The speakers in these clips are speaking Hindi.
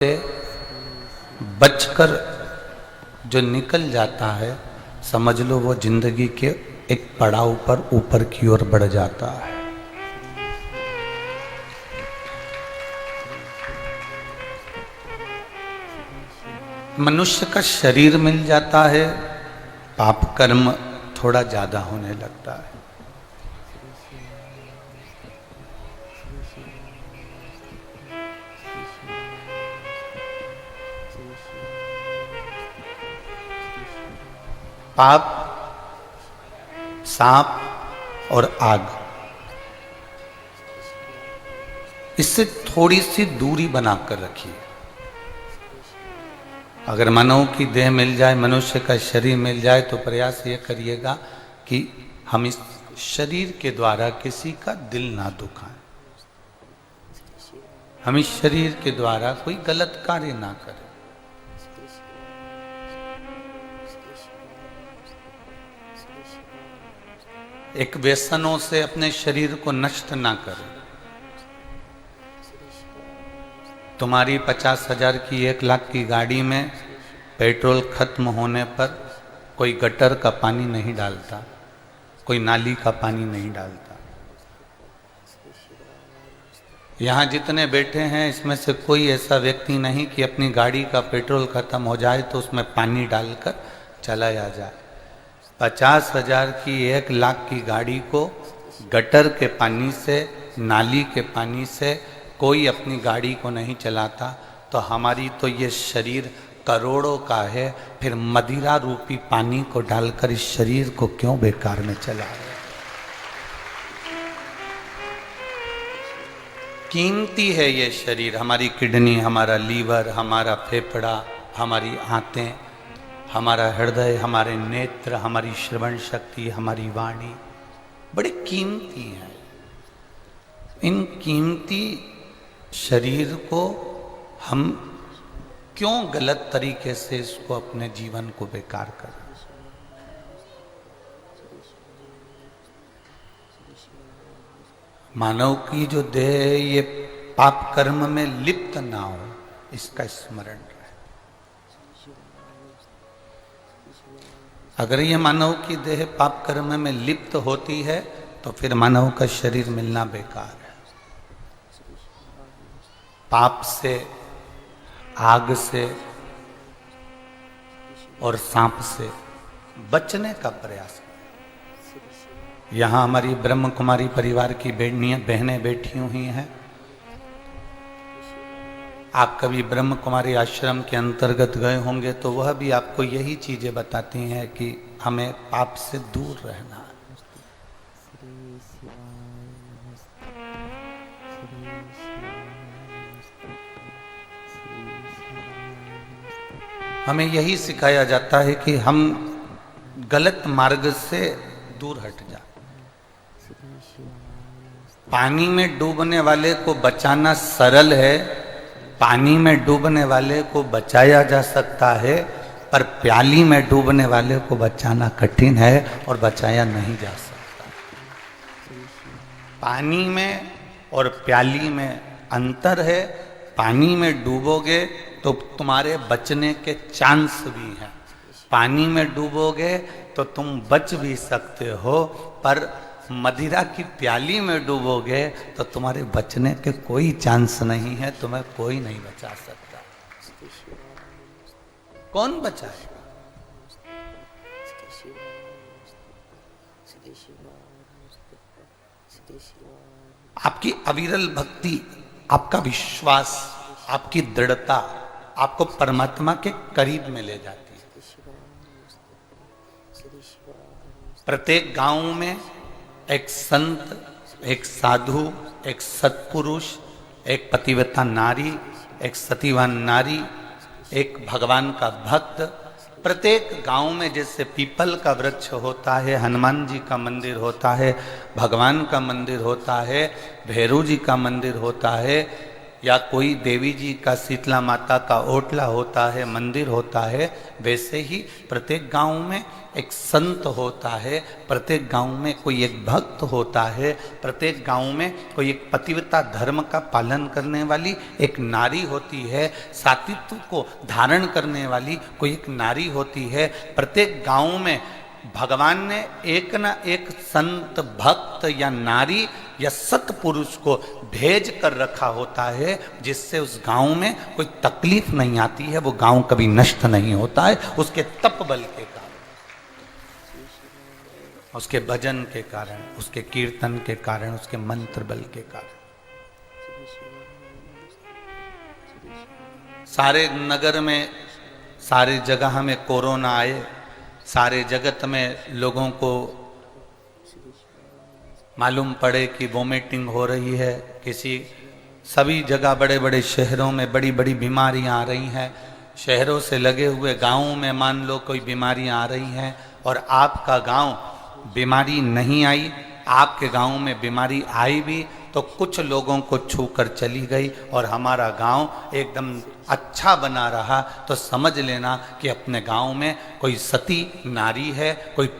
से बचकर जो निकल जाता है, समझ लो वो जिंदगी के एक पड़ाव पर ऊपर की ओर बढ़ जाता है। मनुष्य का शरीर मिल जाता है, पाप कर्म थोड़ा ज्यादा होने लगता है। पाप, सांप और आग, इससे थोड़ी सी दूरी बनाकर रखिए। अगर मानव की देह मिल जाए, मनुष्य का शरीर मिल जाए, तो प्रयास ये करिएगा कि हम इस शरीर के द्वारा किसी का दिल ना दुखाएं, हम इस शरीर के द्वारा कोई गलत कार्य ना करें। एक व्यसनों से अपने शरीर को नष्ट ना करें। तुम्हारी 50,000 की 1 लाख की गाड़ी में पेट्रोल खत्म होने पर कोई गटर का पानी नहीं डालता, कोई नाली का पानी नहीं डालता। यहाँ जितने बैठे हैं इसमें से कोई ऐसा व्यक्ति नहीं कि अपनी गाड़ी का पेट्रोल खत्म हो जाए तो उसमें पानी डालकर चलाया जाए। 50,000 की 1 लाख की गाड़ी को गटर के पानी से, नाली के पानी से कोई अपनी गाड़ी को नहीं चलाता, तो हमारी तो ये शरीर करोड़ों का है, फिर मदिरा रूपी पानी को डालकर इस शरीर को क्यों बेकार में चला रहे? कीमती है ये शरीर, हमारी किडनी, हमारा लीवर, हमारा फेफड़ा, हमारी आंतें, हमारा हृदय, हमारे नेत्र, हमारी श्रवण शक्ति, हमारी वाणी बड़ी कीमती है। इन कीमती शरीर को हम क्यों गलत तरीके से इसको अपने जीवन को बेकार करें? मानव की जो देह है ये पाप कर्म में लिप्त ना हो, इसका स्मरण रहे। अगर ये मानव की देह पाप कर्म में लिप्त होती है तो फिर मानव का शरीर मिलना बेकार है। पाप से, आग से और सांप से बचने का प्रयास करें। यहाँ हमारी ब्रह्म कुमारी परिवार की बहनें बैठी हुई हैं। आप कभी ब्रह्म कुमारी आश्रम के अंतर्गत गए होंगे तो वह भी आपको यही चीजें बताती हैं कि हमें पाप से दूर रहना है। हमें यही सिखाया जाता है कि हम गलत मार्ग से दूर हट जाए। पानी में डूबने वाले को बचाना सरल है, पानी में डूबने वाले को बचाया जा सकता है, पर प्याली में डूबने वाले को बचाना कठिन है और बचाया नहीं जा सकता। पानी में और प्याली में अंतर है। पानी में डूबोगे तो तुम्हारे बचने के चांस भी हैं, पानी में डूबोगे तो तुम बच भी सकते हो, पर मदिरा की प्याली में डूबोगे तो तुम्हारे बचने के कोई चांस नहीं है, तुम्हें कोई नहीं बचा सकता। कौन बचाएगा? आपकी अविरल भक्ति, आपका विश्वास, आपकी दृढ़ता आपको परमात्मा के करीब में ले जाती है। प्रत्येक गांव में एक संत, एक साधु, एक सत्पुरुष, एक पतिव्रता नारी, एक सतीवान नारी, एक भगवान का भक्त, प्रत्येक गांव में जैसे पीपल का वृक्ष होता है, हनुमान जी का मंदिर होता है, भगवान का मंदिर होता है, भैरव जी का मंदिर होता है, या कोई देवी जी का शीतला माता का ओटला होता है, मंदिर होता है, वैसे ही प्रत्येक गांव में एक संत होता है, प्रत्येक गांव में कोई एक भक्त होता है, प्रत्येक गांव में कोई एक पतिव्रता धर्म का पालन करने वाली एक नारी होती है, सातित्व को धारण करने वाली कोई एक नारी होती है। प्रत्येक गांव में भगवान ने एक न एक संत, भक्त या नारी या सत्पुरुष को भेज कर रखा होता है, जिससे उस गांव में कोई तकलीफ नहीं आती है, वो गांव कभी नष्ट नहीं होता है, उसके तप बल के कारण, उसके भजन के कारण, उसके कीर्तन के कारण, उसके मंत्र बल के कारण। सारे नगर में, सारे जगह में कोरोना आए, सारे जगत में लोगों को मालूम पड़े कि वोमिटिंग हो रही है, सभी जगह बड़े बड़े शहरों में बड़ी बड़ी बीमारियां आ रही हैं, शहरों से लगे हुए गांवों में मान लो कोई बीमारियां आ रही हैं, और आपका गांव बीमारी नहीं आई, आपके गांव में बीमारी आई भी तो कुछ लोगों को छू कर चली गई, और हमारा गांव एकदम अच्छा बना रहा, तो समझ लेना कि अपने गांव में कोई सती नारी है, कोई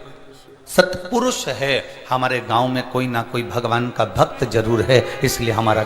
सत्पुरुष है, हमारे गांव में कोई ना कोई भगवान का भक्त जरूर है, इसलिए हमारा